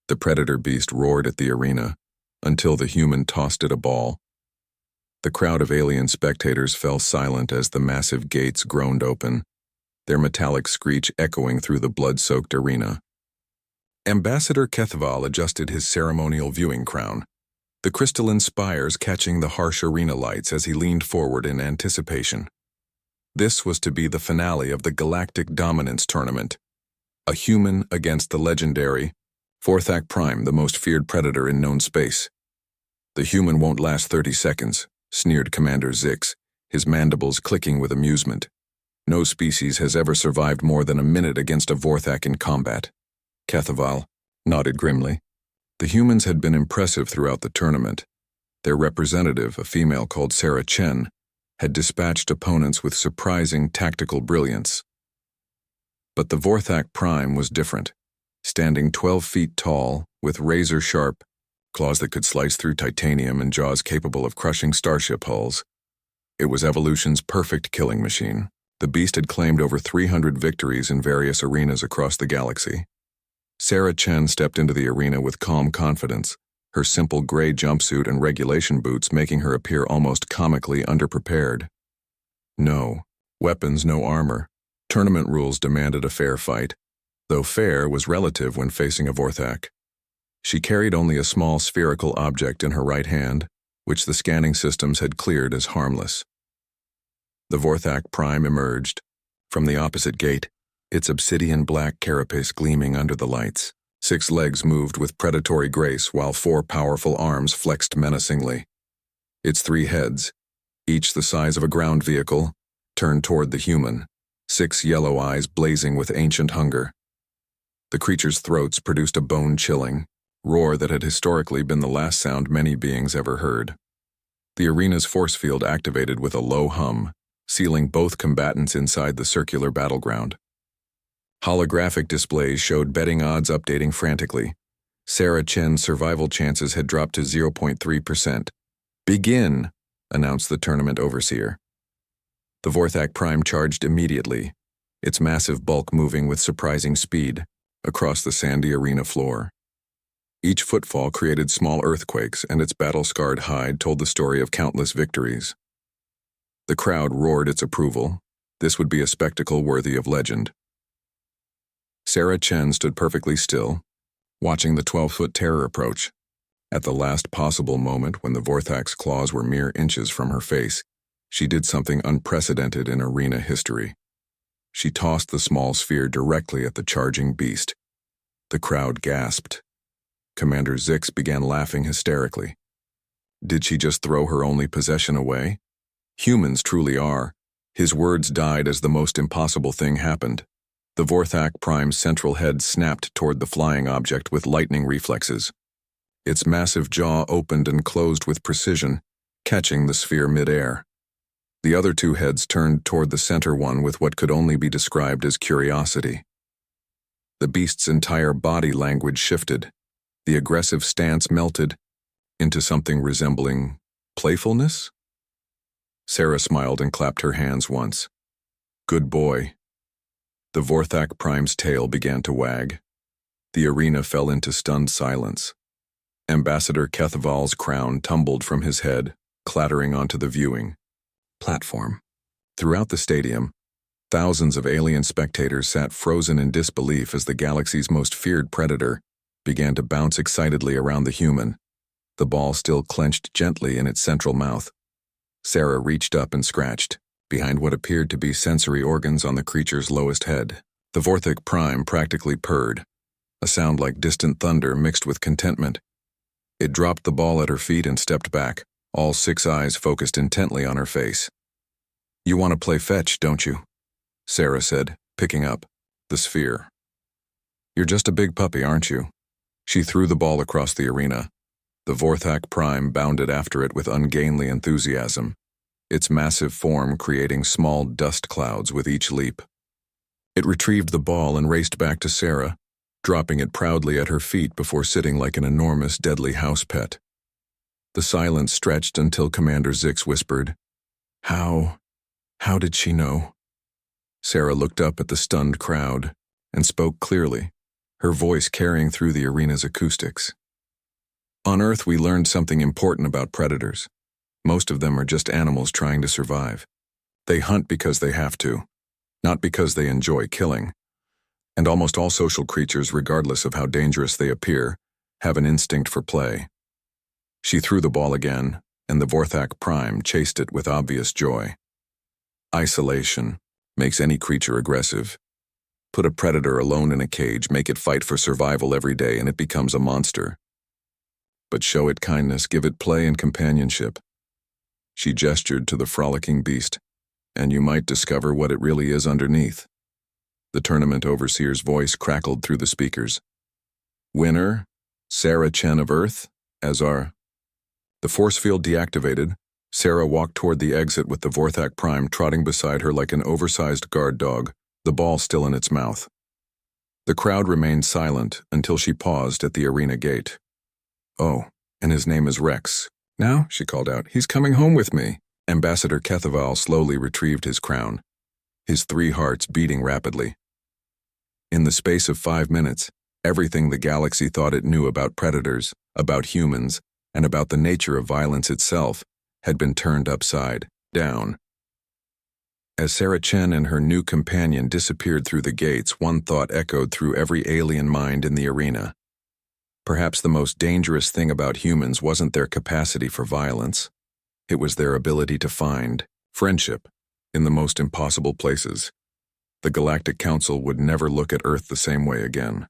The predator beast roared at the arena, until the human tossed it a ball. The crowd of alien spectators fell silent as the massive gates groaned open, their metallic screech echoing through the blood-soaked arena. Ambassador Kethval adjusted his ceremonial viewing crown, the crystalline spires catching the harsh arena lights as he leaned forward in anticipation. This was to be the finale of the Galactic Dominance Tournament, a human against the legendary Vorthak Prime, the most feared predator in known space. "The human won't last 30 seconds, sneered Commander Zix, his mandibles clicking with amusement. "No species has ever survived more than a minute against a Vorthak in combat." Kethval nodded grimly. The humans had been impressive throughout the tournament. Their representative, a female called Sarah Chen, had dispatched opponents with surprising tactical brilliance. But the Vorthak Prime was different, standing 12 feet tall, with razor-sharp claws that could slice through titanium and jaws capable of crushing starship hulls. It was evolution's perfect killing machine. The beast had claimed over 300 victories in various arenas across the galaxy. Sarah Chen stepped into the arena with calm confidence, her simple gray jumpsuit and regulation boots making her appear almost comically underprepared. No weapons, no armor. Tournament rules demanded a fair fight, though fair was relative when facing a Vorthak. She carried only a small spherical object in her right hand, which the scanning systems had cleared as harmless. The Vorthak Prime emerged from the opposite gate, its obsidian-black carapace gleaming under the lights. 6 legs moved with predatory grace while 4 powerful arms flexed menacingly. Its 3 heads, each the size of a ground vehicle, turned toward the human, 6 yellow eyes blazing with ancient hunger. The creature's throats produced a bone-chilling roar that had historically been the last sound many beings ever heard. The arena's force field activated with a low hum, sealing both combatants inside the circular battleground. Holographic displays showed betting odds updating frantically. Sarah Chen's survival chances had dropped to 0.3%. "Begin," announced the tournament overseer. The Vorthak Prime charged immediately, its massive bulk moving with surprising speed across the sandy arena floor. Each footfall created small earthquakes, and its battle-scarred hide told the story of countless victories. The crowd roared its approval. This would be a spectacle worthy of legend. Sarah Chen stood perfectly still, watching the 12-foot terror approach. At the last possible moment, when the Vorthak's claws were mere inches from her face, she did something unprecedented in arena history. She tossed the small sphere directly at the charging beast. The crowd gasped. Commander Zix began laughing hysterically. Did she just throw her only possession away? Humans truly are. His words died as the most impossible thing happened. The Vorthak Prime's central head snapped toward the flying object with lightning reflexes. Its massive jaw opened and closed with precision, catching the sphere midair. The other 2 heads turned toward the center one with what could only be described as curiosity. The beast's entire body language shifted. The aggressive stance melted into something resembling playfulness? Sarah smiled and clapped her hands once. "Good boy." The Vorthak Prime's tail began to wag. The arena fell into stunned silence. Ambassador Kethval's crown tumbled from his head, clattering onto the viewing platform. Throughout the stadium, thousands of alien spectators sat frozen in disbelief as the galaxy's most feared predator began to bounce excitedly around the human, the ball still clenched gently in its central mouth. Sarah reached up and scratched, behind what appeared to be sensory organs on the creature's lowest head. The Vorthak Prime practically purred, a sound like distant thunder mixed with contentment. It dropped the ball at her feet and stepped back, all 6 eyes focused intently on her face. "You want to play fetch, don't you?" Sarah said, picking up the sphere. "You're just a big puppy, aren't you?" She threw the ball across the arena. The Vorthak Prime bounded after it with ungainly enthusiasm, its massive form creating small dust clouds with each leap. It retrieved the ball and raced back to Sarah, dropping it proudly at her feet before sitting like an enormous, deadly house pet. The silence stretched until Commander Zix whispered, How did she know?" Sarah looked up at the stunned crowd and spoke clearly. her voice carrying through the arena's acoustics. On Earth, we learned something important about predators. Most of them are just animals trying to survive. They hunt because they have to, not because they enjoy killing. And almost all social creatures, regardless of how dangerous they appear, have an instinct for play. She threw the ball again, and the Vorthak Prime chased it with obvious joy. Isolation makes any creature aggressive. Put a predator alone in a cage, make it fight for survival every day, and it becomes a monster. But show it kindness, give it play and companionship. She gestured to the frolicking beast, and you might discover what it really is underneath. The tournament overseer's voice crackled through the speakers. Winner, Sarah Chen of Earth, Azar. The force field deactivated. Sarah walked toward the exit with the Vorthak Prime trotting beside her like an oversized guard dog, the ball still in its mouth. The crowd remained silent until she paused at the arena gate. Oh, and his name is Rex. Now, she called out, he's coming home with me. Ambassador Kethaval slowly retrieved his crown, his 3 hearts beating rapidly. In the space of 5 minutes, everything the galaxy thought it knew about predators, about humans, and about the nature of violence itself had been turned upside down. As Sarah Chen and her new companion disappeared through the gates, one thought echoed through every alien mind in the arena. Perhaps the most dangerous thing about humans wasn't their capacity for violence. It was their ability to find friendship in the most impossible places. The Galactic Council would never look at Earth the same way again.